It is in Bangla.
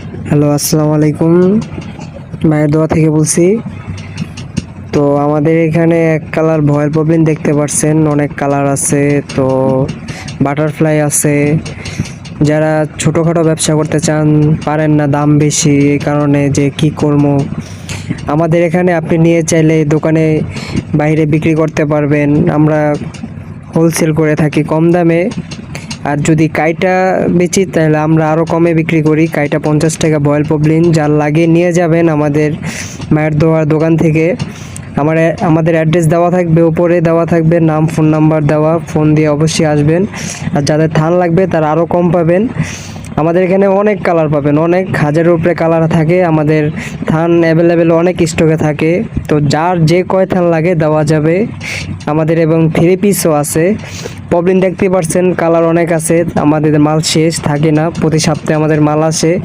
হ্যালো, আসসালামু আলাইকুম। মায়ের দোয়া থেকে বলছি। তো আমাদের এখানে এক কালার ভয়েল পপিন দেখতে পাচ্ছেন, অনেক কালার আছে। তো বাটারফ্লাই আছে। যারা ছোটোখাটো ব্যবসা করতে চান, পারেন না, দাম বেশি, এই কারণে যে কি করবো, আমাদের এখানে আপনি নিয়ে চাইলে দোকানে বাইরে বিক্রি করতে পারবেন। আমরা হোলসেল করে থাকি কম দামে। আর যদি কাইটা বেচি তাহলে আমরা আরও কমে বিক্রি করি। কাইটা 50 টাকা ভয়েল পপলিন, যার লাগে নিয়ে যাবেন আমাদের মায়ের দোয়ার দোকান থেকে। আমাদের অ্যাড্রেস দেওয়া থাকবে, উপরে দেওয়া থাকবে, নাম ফোন নাম্বার দেওয়া, ফোন দিয়ে অবশ্যই আসবেন। আর যাদের থান লাগবে তারা আরও কম পাবেন। আমাদের এখানে অনেক কালার পাবেন, অনেক হাজারের উপরে কালার থাকে। আমাদের থান অ্যাভেলেবেল অনেক স্টকে থাকে। তো যার যে কয় থান লাগে দেওয়া যাবে আমাদের, এবং 3 পিসও আছে। পপলিন দেখতে পাচ্ছেন, কালার অনেক আছে। আমাদের মাল শেষ থাকে না, প্রতি সপ্তাহে আমাদের মাল আসে।